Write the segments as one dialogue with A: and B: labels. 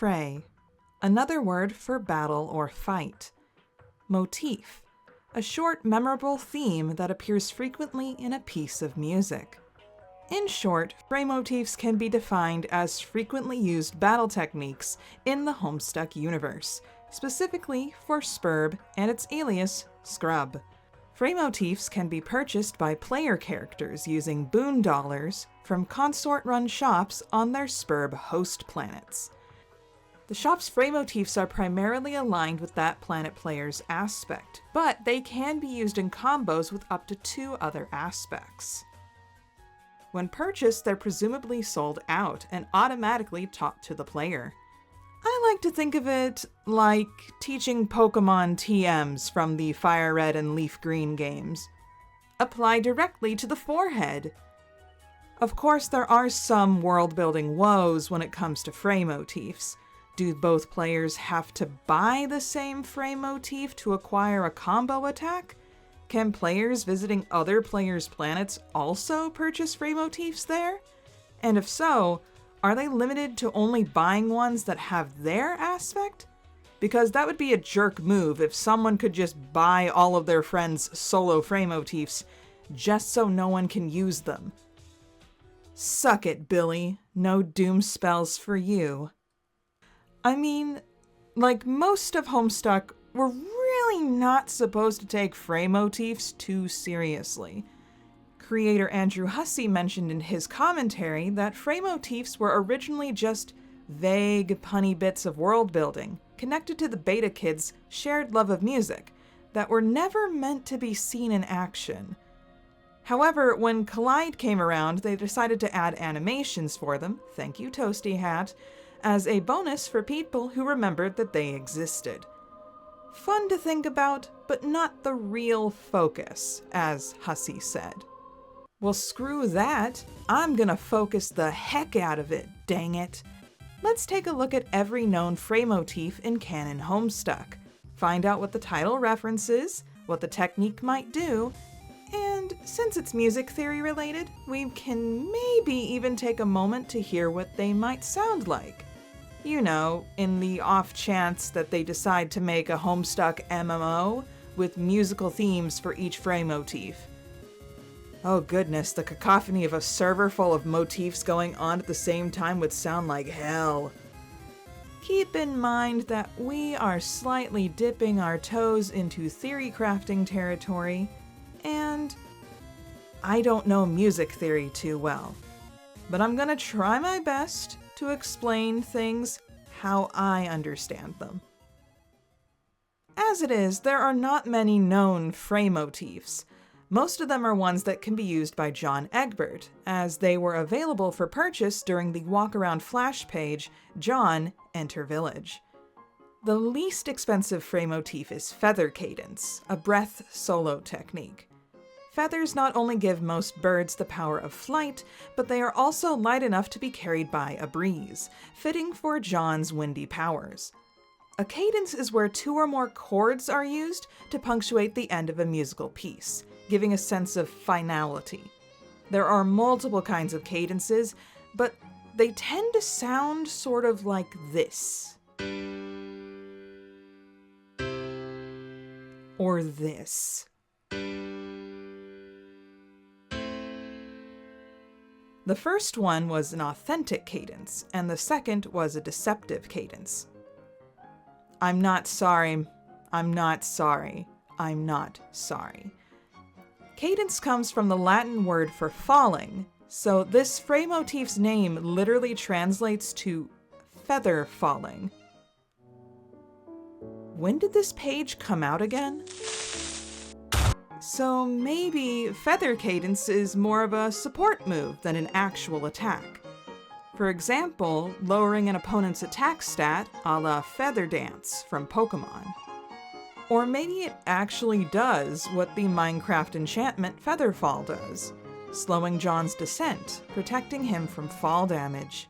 A: Fray, another word for battle or fight. Motif, a short, memorable theme that appears frequently in a piece of music. In short, Fraymotifs can be defined as frequently used battle techniques in the Homestuck universe, specifically for SBURB and its alias, Scrub. Fraymotifs can be purchased by player characters using boon dollars from consort-run shops on their SBURB host planets. The shop's Fraymotifs are primarily aligned with that planet player's aspect, but they can be used in combos with up to 2 other aspects. When purchased, they're presumably sold out and automatically taught to the player. I like to think of it like teaching Pokemon TMs from the Fire Red and Leaf Green games. Apply directly to the forehead. Of course, there are some world-building woes when it comes to Fraymotifs. Do both players have to buy the same Fraymotif to acquire a combo attack? Can players visiting other players' planets also purchase Fraymotifs there? And if so, are they limited to only buying ones that have their aspect? Because that would be a jerk move if someone could just buy all of their friends' solo Fraymotifs just so no one can use them. Suck it, Billy. No doom spells for you. I mean, like most of Homestuck, we're really not supposed to take Fraymotifs too seriously. Creator Andrew Hussey mentioned in his commentary that Fraymotifs were originally just vague, punny bits of world building connected to the beta kids' shared love of music that were never meant to be seen in action. However, when Collide came around, they decided to add animations for them, thank you Toasty Hat, as a bonus for people who remembered that they existed. Fun to think about, but not the real focus, as Hussey said. Well, screw that. I'm gonna focus the heck out of it, dang it. Let's take a look at every known Fraymotif in canon Homestuck, find out what the title references, what the technique might do, and since it's music theory related, we can maybe even take a moment to hear what they might sound like. You know, in the off chance that they decide to make a Homestuck MMO with musical themes for each Fraymotif. Oh goodness, the cacophony of a server full of motifs going on at the same time would sound like hell. Keep in mind that we are slightly dipping our toes into theory crafting territory, and I don't know music theory too well, but I'm gonna try my best to explain things how I understand them. As it is, there are not many known Fraymotifs. Most of them are ones that can be used by John Egbert, as they were available for purchase during the walk-around flash page, John, Enter Village. The least expensive Fraymotif is Feathercadence, a breath solo technique. Feathers not only give most birds the power of flight, but they are also light enough to be carried by a breeze, fitting for John's windy powers. A cadence is where 2 or more chords are used to punctuate the end of a musical piece, giving a sense of finality. There are multiple kinds of cadences, but they tend to sound sort of like this. Or this. The first one was an authentic cadence, and the second was a deceptive cadence. I'm not sorry. I'm not sorry. I'm not sorry. Cadence comes from the Latin word for falling, so this Fraymotif's name literally translates to feather falling. When did this page come out again? So maybe Feathercadence is more of a support move than an actual attack. For example, lowering an opponent's attack stat a la Feather Dance from Pokemon. Or maybe it actually does what the Minecraft enchantment Featherfall does, slowing John's descent, protecting him from fall damage.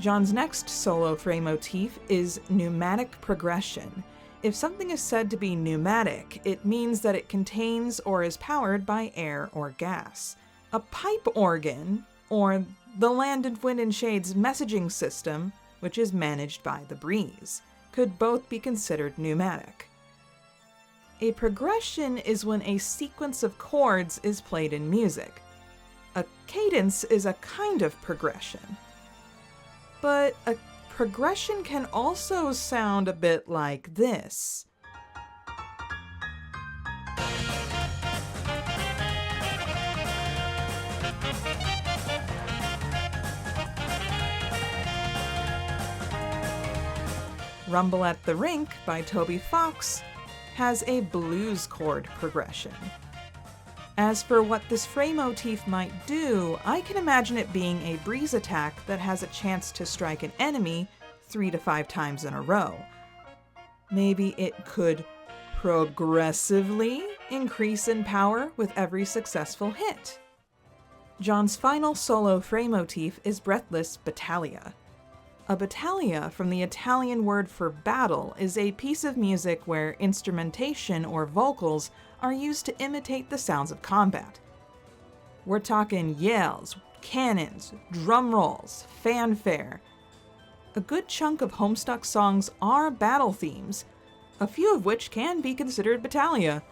A: John's next solo Fraymotif is Pneumatic Progression. If something is said to be pneumatic, it means that it contains or is powered by air or gas. A pipe organ, or the Land and Wind and Shade's messaging system, which is managed by the breeze, could both be considered pneumatic. A progression is when a sequence of chords is played in music. A cadence is a kind of progression. But a progression can also sound a bit like this. Rumble at the Rink by Toby Fox has a blues chord progression. As for what this Fraymotif might do, I can imagine it being a breeze attack that has a chance to strike an enemy 3 to 5 times in a row. Maybe it could progressively increase in power with every successful hit. John's final solo Fraymotif is Breathless Battaglia. A battaglia, from the Italian word for battle, is a piece of music where instrumentation or vocals are used to imitate the sounds of combat. We're talking yells, cannons, drum rolls, fanfare. A good chunk of Homestuck songs are battle themes, a few of which can be considered battaglia.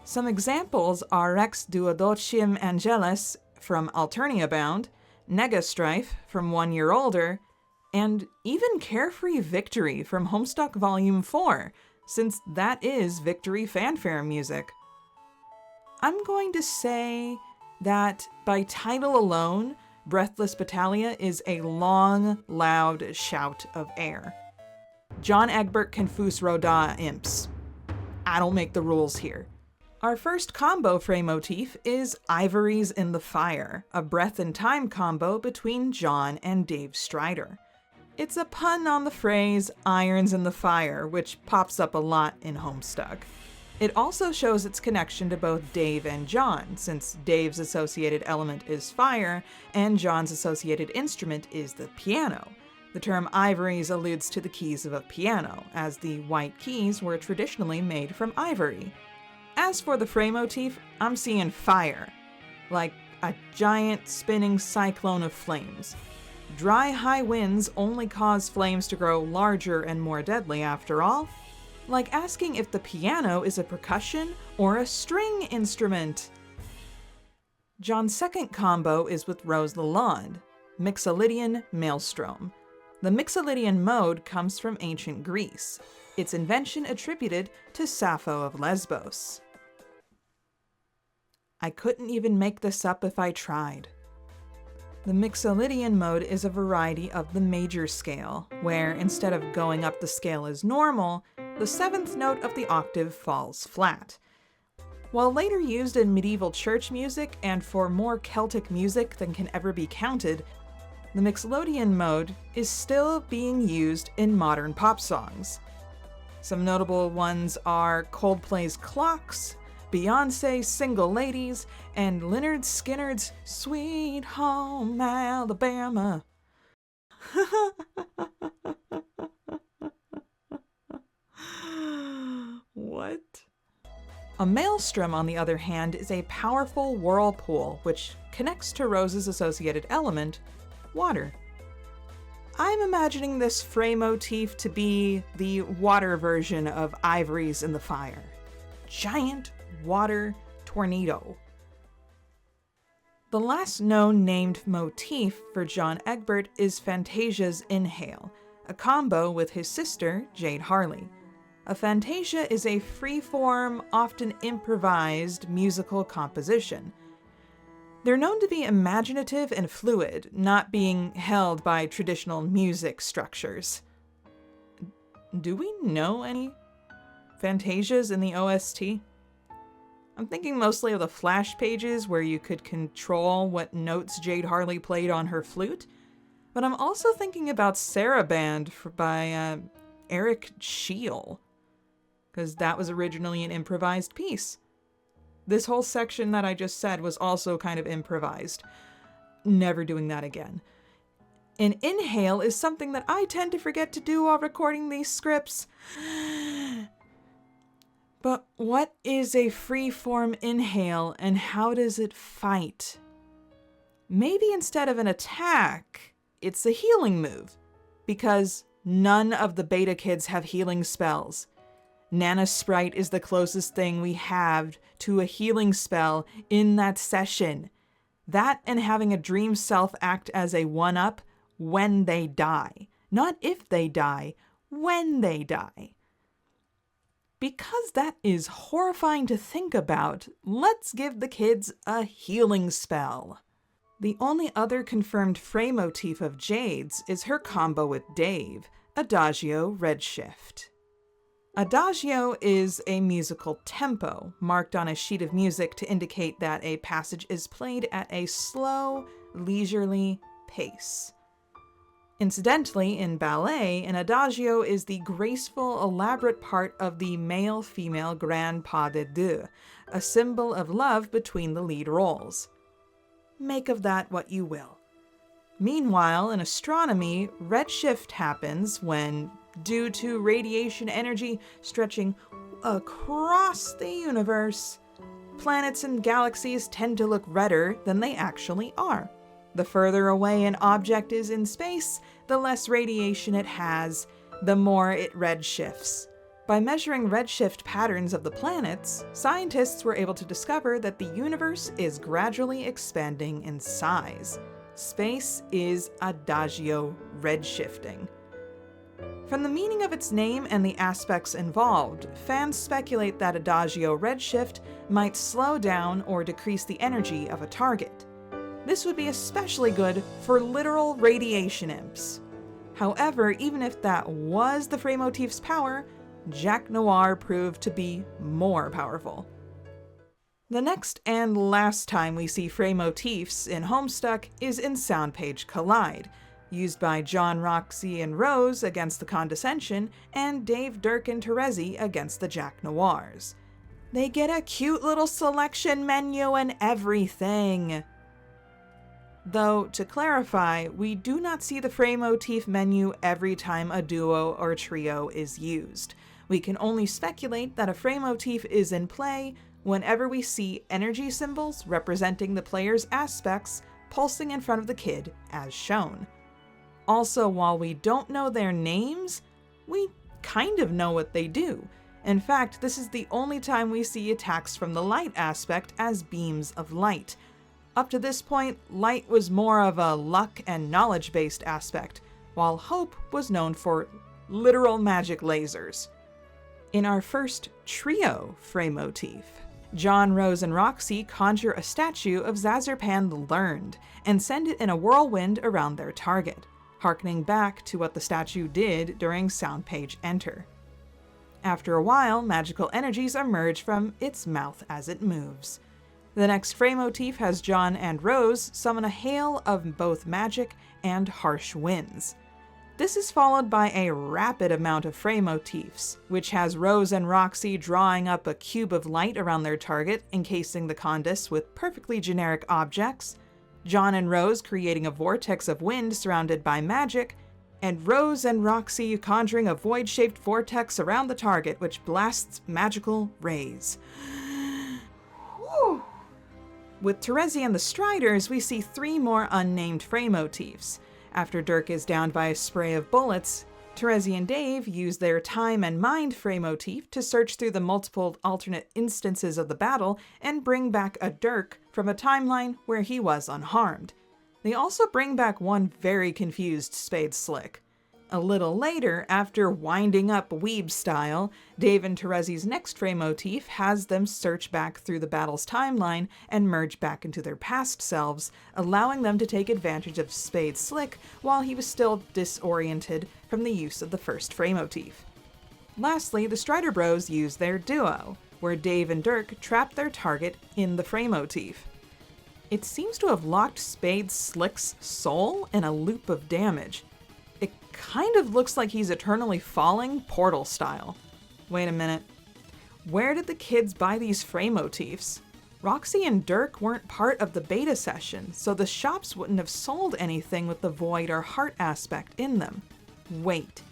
A: Some examples are Rex Duodecim Angelus from Alternia Bound, Negastrife from 1 Year Older, and even Carefree Victory from Homestuck Volume 4, since that is victory fanfare music. I'm going to say that by title alone, Breathless Battaglia is a long, loud shout of air. John Egbert Confuse Roda Imps. I don't make the rules here. Our first combo Fraymotif is Ivories in the Fire, a Breath and Time combo between John and Dave Strider. It's a pun on the phrase irons in the fire, which pops up a lot in Homestuck. It also shows its connection to both Dave and John, since Dave's associated element is fire, and John's associated instrument is the piano. The term ivories alludes to the keys of a piano, as the white keys were traditionally made from ivory. As for the Fraymotif, I'm seeing fire, like a giant spinning cyclone of flames. Dry, high winds only cause flames to grow larger and more deadly after all. Like asking if the piano is a percussion or a string instrument. John's second combo is with Rose Lalonde, Mixolydian Maelstrom. The Mixolydian mode comes from ancient Greece, its invention attributed to Sappho of Lesbos. I couldn't even make this up if I tried. The Mixolydian mode is a variety of the major scale, where instead of going up the scale as normal, the 7th note of the octave falls flat. While later used in medieval church music and for more Celtic music than can ever be counted, the Mixolydian mode is still being used in modern pop songs. Some notable ones are Coldplay's Clocks, Beyonce's Single Ladies, and Lynyrd Skynyrd's Sweet Home Alabama. What? A maelstrom, on the other hand, is a powerful whirlpool which connects to Rose's associated element, water. I'm imagining this Fraymotif to be the water version of Ivories in the Fire. Giant water tornado. The last known named motif for John Egbert is Fantasia's Inhale, a combo with his sister, Jade Harley. A Fantasia is a free-form, often improvised musical composition. They're known to be imaginative and fluid, not being held by traditional music structures. Do we know any Fantasias in the OST? I'm thinking mostly of the flash pages where you could control what notes Jade Harley played on her flute, but I'm also thinking about Sarabande by Erik Scheele, because that was originally an improvised piece. This whole section that I just said was also kind of improvised. Never doing that again. An inhale is something that I tend to forget to do while recording these scripts. But what is a free-form inhale and how does it fight? Maybe instead of an attack, it's a healing move. because none of the beta kids have healing spells. Nana Sprite is the closest thing we have to a healing spell in that session. That and having a dream self act as a 1-up when they die. Not if they die, when they die. Because that is horrifying to think about, let's give the kids a healing spell. The only other confirmed Fraymotif of Jade's is her combo with Dave, Adagio Redshift. Adagio is a musical tempo, marked on a sheet of music to indicate that a passage is played at a slow, leisurely pace. Incidentally, in ballet, an adagio is the graceful, elaborate part of the male-female grand pas de deux, a symbol of love between the lead roles. Make of that what you will. Meanwhile, in astronomy, redshift happens when, due to radiation energy stretching across the universe, planets and galaxies tend to look redder than they actually are. The further away an object is in space, the less radiation it has, the more it redshifts. By measuring redshift patterns of the planets, scientists were able to discover that the universe is gradually expanding in size. Space is adagio redshifting. From the meaning of its name and the aspects involved, fans speculate that adagio redshift might slow down or decrease the energy of a target. This would be especially good for literal radiation imps. However, even if that was the Fraymotif's power, Jack Noir proved to be more powerful. The next and last time we see Fraymotifs in Homestuck is in Soundpage Collide, used by John, Roxy, and Rose against the Condescension, and Dave, Dirk, and Terezi against the Jack Noirs. They get a cute little selection menu and everything. Though, to clarify, we do not see the Fraymotif menu every time a duo or trio is used. We can only speculate that a Fraymotif is in play whenever we see energy symbols representing the player's aspects pulsing in front of the kid, as shown. Also, while we don't know their names, we kind of know what they do. In fact, this is the only time we see attacks from the light aspect as beams of light. Up to this point, light was more of a luck and knowledge-based aspect, while hope was known for literal magic lasers. In our first trio Fraymotif, John, Rose, and Roxy conjure a statue of Zazarpan the Learned and send it in a whirlwind around their target, harkening back to what the statue did during Soundpage Enter. After a while, magical energies emerge from its mouth as it moves. The next Fraymotif has John and Rose summon a hail of both magic and harsh winds. This is followed by a rapid amount of Fraymotifs, which has Rose and Roxy drawing up a cube of light around their target, encasing the Condis with perfectly generic objects, John and Rose creating a vortex of wind surrounded by magic, and Rose and Roxy conjuring a void-shaped vortex around the target which blasts magical rays. Whew. With Terezi and the Striders, we see 3 more unnamed Fraymotifs. After Dirk is downed by a spray of bullets, Terezi and Dave use their Time and Mind Fraymotif to search through the multiple alternate instances of the battle and bring back a Dirk from a timeline where he was unharmed. They also bring back one very confused Spade Slick. A little later, after winding up Weeb style, Dave and Terezi's next Fraymotif has them search back through the battle's timeline and merge back into their past selves, allowing them to take advantage of Spade Slick while he was still disoriented from the use of the first Fraymotif. Lastly, the Strider Bros use their duo, where Dave and Dirk trap their target in the Fraymotif. It seems to have locked Spade Slick's soul in a loop of damage. It kind of looks like he's eternally falling, Portal style. Wait a minute. Where did the kids buy these Fraymotifs? Roxy and Dirk weren't part of the beta session, so the shops wouldn't have sold anything with the void or heart aspect in them. Wait.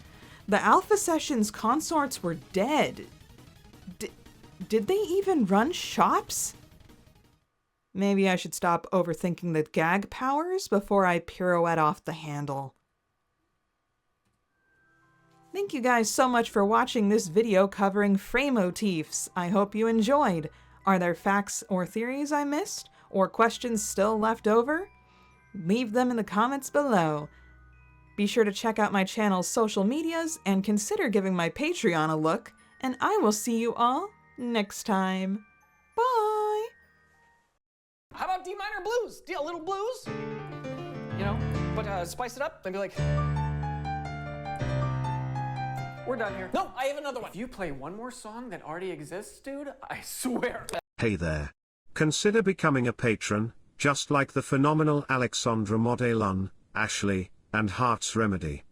A: The alpha session's consorts were dead. Did they even run shops? Maybe I should stop overthinking the gag powers before I pirouette off the handle. Thank you guys so much for watching this video covering Fraymotifs. I hope you enjoyed. Are there facts or theories I missed? Or questions still left over? Leave them in the comments below. Be sure to check out my channel's social medias and consider giving my Patreon a look, and I will see you all next time. Bye!
B: How about D minor blues? A little blues? You know, but spice it up and be like, we're done here. No, I have another one. If you play one more song that already exists, dude, I swear.
C: Hey there. Consider becoming a patron, just like the phenomenal Alexandra Modelon, Ashley, and Heart's Remedy.